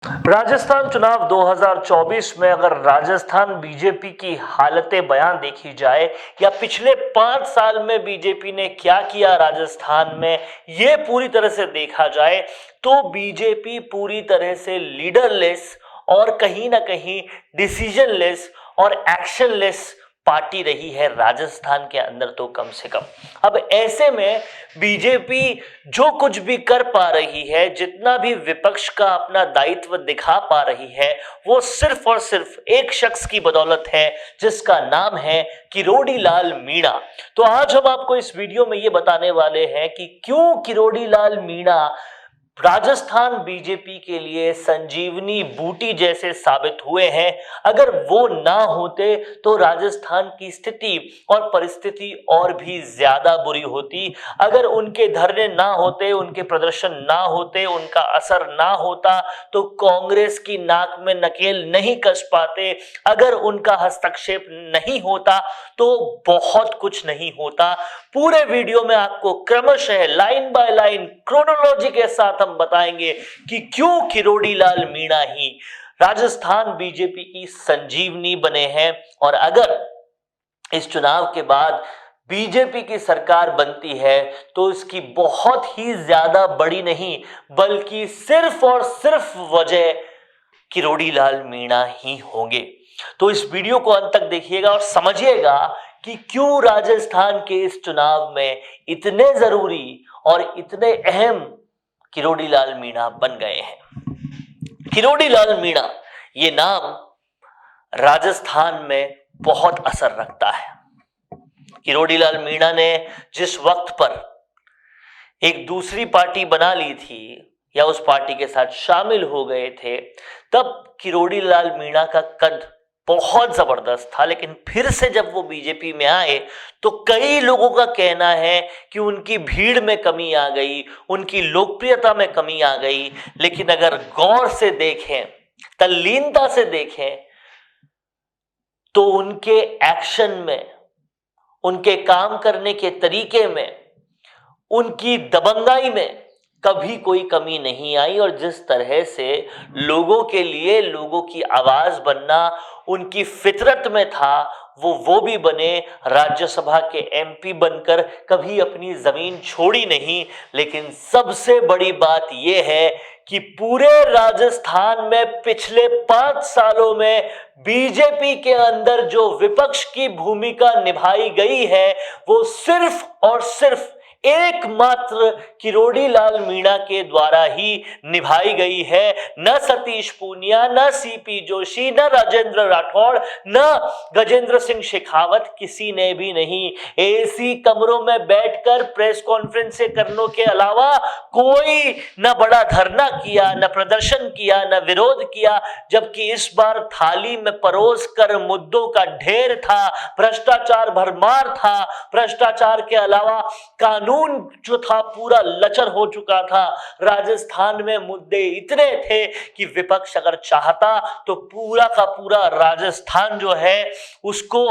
राजस्थान चुनाव 2024 में अगर राजस्थान बीजेपी की हालतें बयां देखी जाए या पिछले 5 साल में बीजेपी ने क्या किया राजस्थान में, ये पूरी तरह से देखा जाए तो बीजेपी पूरी तरह से लीडरलेस और कहीं ना कहीं डिसीजनलेस और एक्शनलेस पार्टी रही है राजस्थान के अंदर, तो कम से कम। अब ऐसे में बीजेपी जो कुछ भी कर पा रही है, जितना भी विपक्ष का अपना दायित्व दिखा पा रही है, वो सिर्फ और सिर्फ एक शख्स की बदौलत है जिसका नाम है किरोड़ी लाल मीणा। तो आज हम आपको इस वीडियो में ये बताने वाले हैं कि क्यों किरोड़ी लाल मीणा राजस्थान बीजेपी के लिए संजीवनी बूटी जैसे साबित हुए हैं। अगर वो ना होते तो राजस्थान की स्थिति और परिस्थिति और भी ज्यादा बुरी होती। अगर उनके धरने ना होते, उनके प्रदर्शन ना होते, उनका असर ना होता तो कांग्रेस की नाक में नकेल नहीं कस पाते। अगर उनका हस्तक्षेप नहीं होता तो बहुत कुछ नहीं होता। पूरे वीडियो में आपको क्रमशः लाइन बाय लाइन क्रोनोलॉजी के साथ हम बताएंगे कि क्यों किरोड़ी लाल मीणा ही राजस्थान बीजेपी की संजीवनी बने हैं। और अगर इस चुनाव के बाद बीजेपी की सरकार बनती है तो इसकी बहुत ही ज्यादा बड़ी नहीं बल्कि सिर्फ और सिर्फ वजह किरोड़ी लाल मीणा ही होंगे। तो इस वीडियो को अंत तक देखिएगा और समझिएगा कि क्यों राजस्थान के इस चुनाव में इतने जरूरी और इतने अहम किरोड़ी लाल मीणा बन गए हैं। किरोड़ी लाल मीणा ये नाम राजस्थान में बहुत असर रखता है। किरोड़ी लाल मीणा ने जिस वक्त पर एक दूसरी पार्टी बना ली थी या उस पार्टी के साथ शामिल हो गए थे, तब किरोड़ी लाल मीणा का कद बहुत जबरदस्त था। लेकिन फिर से जब वो बीजेपी में आए तो कई लोगों का कहना है कि उनकी भीड़ में कमी आ गई, उनकी लोकप्रियता में कमी आ गई। लेकिन अगर गौर से देखें, तल्लीनता से देखें तो उनके एक्शन में, उनके काम करने के तरीके में, उनकी दबंगाई में कभी कोई कमी नहीं आई। और जिस तरह से लोगों के लिए लोगों की आवाज बनना उनकी फितरत में था, वो भी बने। राज्यसभा के एमपी बनकर कभी अपनी जमीन छोड़ी नहीं। लेकिन सबसे बड़ी बात यह है कि पूरे राजस्थान में पिछले 5 सालों में बीजेपी के अंदर जो विपक्ष की भूमिका निभाई गई है वो सिर्फ और सिर्फ एकमात्र किरोड़ी लाल मीणा के द्वारा ही निभाई गई है। न सतीश पूनिया, न सीपी जोशी, न राजेंद्र राठौड़, न गजेंद्र सिंह शेखावत, किसी ने भी नहीं। एसी कमरों में बैठकर प्रेस कॉन्फ्रेंस करने के अलावा कोई न बड़ा धरना किया, न प्रदर्शन किया, न विरोध किया। जबकि इस बार थाली में परोस कर मुद्दों का ढेर था, भ्रष्टाचार भरमार था। भ्रष्टाचार के अलावा कानून जो था पूरा लचर हो चुका था। राजस्थान में मुद्दे इतने थे कि विपक्ष अगर चाहता तो पूरा का पूरा राजस्थान जो है उसको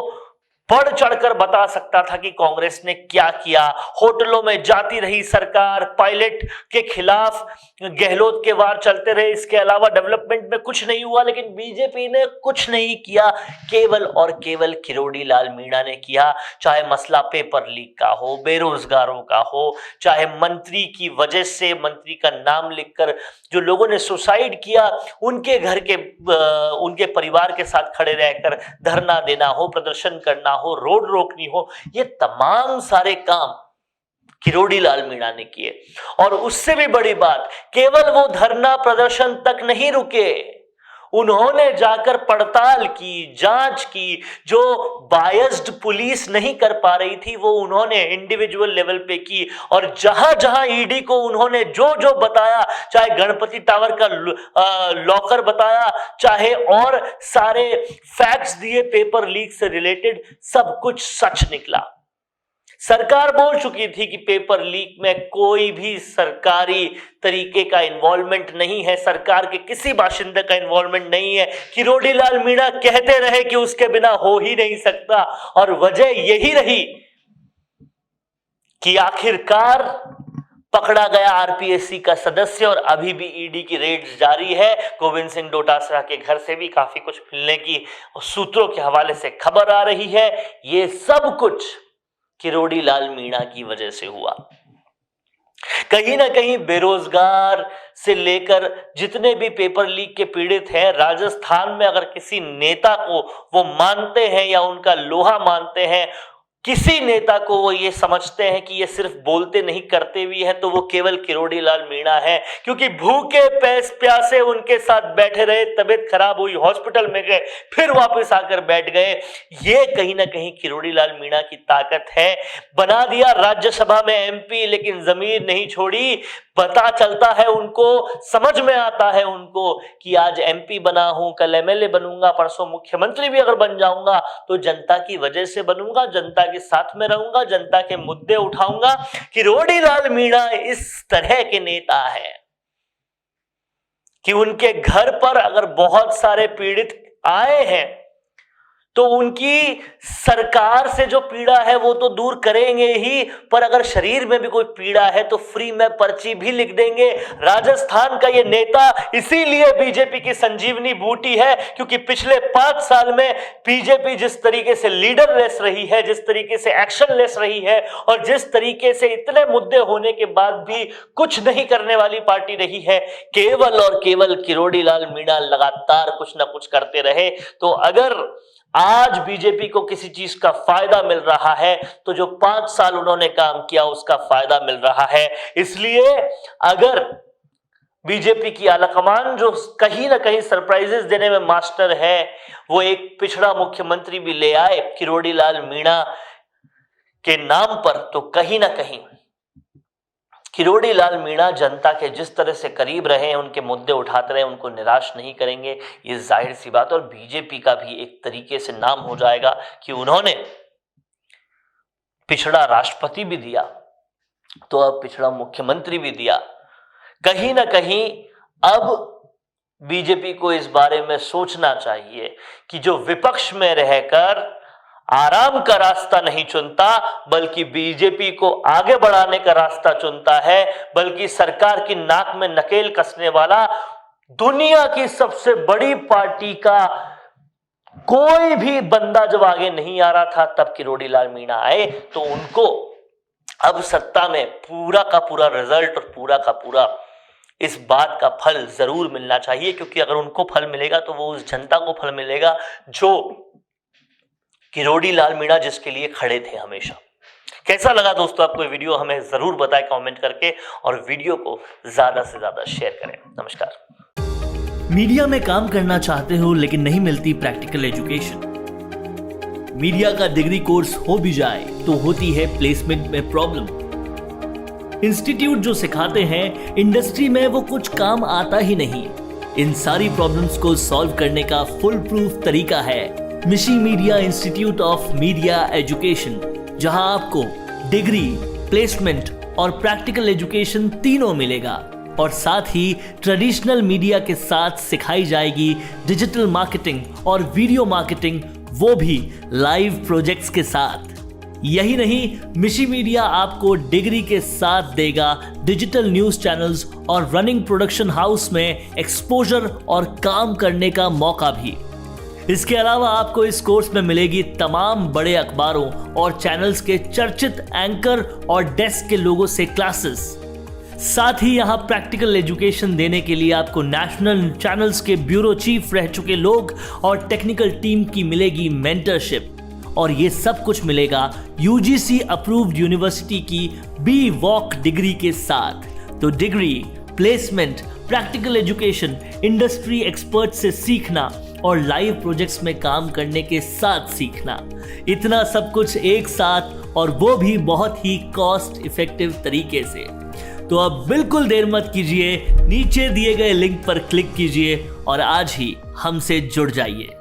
बढ़ चढ़कर बता सकता था कि कांग्रेस ने क्या किया। होटलों में जाती रही सरकार, पायलट के खिलाफ गहलोत के वार चलते रहे, इसके अलावा डेवलपमेंट में कुछ नहीं हुआ। लेकिन बीजेपी ने कुछ नहीं किया, केवल और केवल किरोड़ी लाल मीणा ने किया। चाहे मसला पेपर लीक का हो, बेरोजगारों का हो, चाहे मंत्री की वजह से मंत्री का नाम लिखकर जो लोगों ने सुसाइड किया उनके घर के उनके परिवार के साथ खड़े रहकर धरना देना हो, प्रदर्शन करना हो, रोड रोकनी हो, ये तमाम सारे काम किरोड़ी लाल मीणा ने किए। और उससे भी बड़ी बात, केवल वो धरना प्रदर्शन तक नहीं रुके, उन्होंने जाकर पड़ताल की, जांच की। जो बायस्ड पुलिस नहीं कर पा रही थी वो उन्होंने इंडिविजुअल लेवल पे की। और जहां जहां ईडी को उन्होंने जो जो बताया, चाहे गणपति टावर का लॉकर बताया, चाहे और सारे फैक्ट्स दिए पेपर लीक से रिलेटेड, सब कुछ सच निकला। सरकार बोल चुकी थी कि पेपर लीक में कोई भी सरकारी तरीके का इन्वॉल्वमेंट नहीं है, सरकार के किसी बाशिंदे का इन्वॉल्वमेंट नहीं है। किरोड़ी लाल मीणा कहते रहे कि उसके बिना हो ही नहीं सकता। और वजह यही रही कि आखिरकार पकड़ा गया आरपीएससी का सदस्य और अभी भी ईडी की रेड जारी है। गोविंद सिंह डोटासरा के घर से भी काफी कुछ मिलने की सूत्रों के हवाले से खबर आ रही है। ये सब कुछ किरोड़ी लाल मीणा की वजह से हुआ। कहीं ना कहीं बेरोजगार से लेकर जितने भी पेपर लीक के पीड़ित हैं, राजस्थान में अगर किसी नेता को वो मानते हैं या उनका लोहा मानते हैं, किसी नेता को वो ये समझते हैं कि ये सिर्फ बोलते नहीं करते भी हैं, तो वो केवल किरोड़ी लाल मीणा है। क्योंकि भूखे प्यासे उनके साथ बैठे रहे, तबीयत खराब हुई हॉस्पिटल में गए, फिर वापस आकर बैठ गए। ये कहीं ना कहीं किरोड़ी लाल मीणा की ताकत है। बना दिया राज्यसभा में एमपी, लेकिन जमीर नहीं छोड़ी। पता चलता है उनको, समझ में आता है उनको कि आज एमपी बना हूं, कल एमएलए बनूंगा, परसों मुख्यमंत्री भी अगर बन जाऊंगा तो जनता की वजह से बनूंगा, जनता के साथ में रहूंगा, जनता के मुद्दे उठाऊंगा। किरोड़ी लाल मीणा इस तरह के नेता है कि उनके घर पर अगर बहुत सारे पीड़ित आए हैं तो उनकी सरकार से जो पीड़ा है वो तो दूर करेंगे ही, पर अगर शरीर में भी कोई पीड़ा है तो फ्री में पर्ची भी लिख देंगे। राजस्थान का ये नेता इसीलिए बीजेपी की संजीवनी बूटी है, क्योंकि पिछले 5 साल में बीजेपी जिस तरीके से लीडर लेस रही है, जिस तरीके से एक्शन लेस रही है और जिस तरीके से इतने मुद्दे होने के बाद भी कुछ नहीं करने वाली पार्टी रही है, केवल और केवल किरोड़ी लाल मीणा लगातार कुछ ना कुछ करते रहे। तो अगर आज बीजेपी को किसी चीज का फायदा मिल रहा है तो जो 5 साल उन्होंने काम किया उसका फायदा मिल रहा है। इसलिए अगर बीजेपी की आलाकमान जो कहीं ना कहीं सरप्राइजेस देने में मास्टर है, वो एक पिछड़ा मुख्यमंत्री भी ले आए किरोड़ी लाल मीणा के नाम पर, तो कहीं ना कहीं किरोड़ी लाल मीणा जनता के जिस तरह से करीब रहे, उनके मुद्दे उठाते रहे, उनको निराश नहीं करेंगे, ये जाहिर सी बात। और बीजेपी का भी एक तरीके से नाम हो जाएगा कि उन्होंने पिछड़ा राष्ट्रपति भी दिया तो अब पिछड़ा मुख्यमंत्री भी दिया। कहीं ना कहीं अब बीजेपी को इस बारे में सोचना चाहिए कि जो विपक्ष में रहकर आराम का रास्ता नहीं चुनता, बल्कि बीजेपी को आगे बढ़ाने का रास्ता चुनता है, बल्कि सरकार की नाक में नकेल कसने वाला, दुनिया की सबसे बड़ी पार्टी का कोई भी बंदा जब आगे नहीं आ रहा था तब किरोड़ी लाल मीणा आए, तो उनको अब सत्ता में पूरा का पूरा रिजल्ट और पूरा का पूरा इस बात का फल जरूर मिलना चाहिए। क्योंकि अगर उनको फल मिलेगा तो वो उस जनता को फल मिलेगा जो किरोड़ी लाल मीणा जिसके लिए खड़े थे हमेशा। कैसा लगा दोस्तों आपको ये वीडियो, हमें जरूर बताएं कमेंट करके, और वीडियो को ज्यादा से ज्यादा शेयर करें। नमस्कार। मीडिया में काम करना चाहते हो लेकिन नहीं मिलती प्रैक्टिकल एजुकेशन, मीडिया का डिग्री कोर्स हो भी जाए तो होती है प्लेसमेंट में प्रॉब्लम। इंस्टीट्यूट जो सिखाते हैं इंडस्ट्री में वो कुछ काम आता ही नहीं। इन सारी प्रॉब्लम्स को सॉल्व करने का फुल प्रूफ तरीका है मिशी media institute of media education, जहां आपको डिग्री, प्लेसमेंट और प्रैक्टिकल एजुकेशन तीनों मिलेगा, और साथ ही ट्रेडिशनल मीडिया के साथ सिखाई जाएगी डिजिटल मार्केटिंग और वीडियो मार्केटिंग, वो भी लाइव प्रोजेक्ट्स के साथ। यही नहीं, मिशी मीडिया आपको डिग्री के साथ देगा डिजिटल न्यूज चैनल्स और रनिंग प्रोडक्शन हाउस में एक्सपोजर और काम करने का मौका भी। इसके अलावा आपको इस कोर्स में मिलेगी तमाम बड़े अखबारों और चैनल्स के चर्चित एंकर और डेस्क के लोगों से क्लासेस। साथ ही यहाँ प्रैक्टिकल एजुकेशन देने के लिए आपको नेशनल चैनल्स के ब्यूरो चीफ रह चुके लोग और टेक्निकल टीम की मिलेगी मेंटरशिप, और ये सब कुछ मिलेगा यूजीसी अप्रूव्ड यूनिवर्सिटी की बी वॉक डिग्री के साथ। तो degree, placement, practical education, industry expert से सीखना और लाइव प्रोजेक्ट्स में काम करने के साथ सीखना, इतना सब कुछ एक साथ, और वो भी बहुत ही कॉस्ट इफेक्टिव तरीके से। तो अब बिल्कुल देर मत कीजिए, नीचे दिए गए लिंक पर क्लिक कीजिए और आज ही हमसे जुड़ जाइए।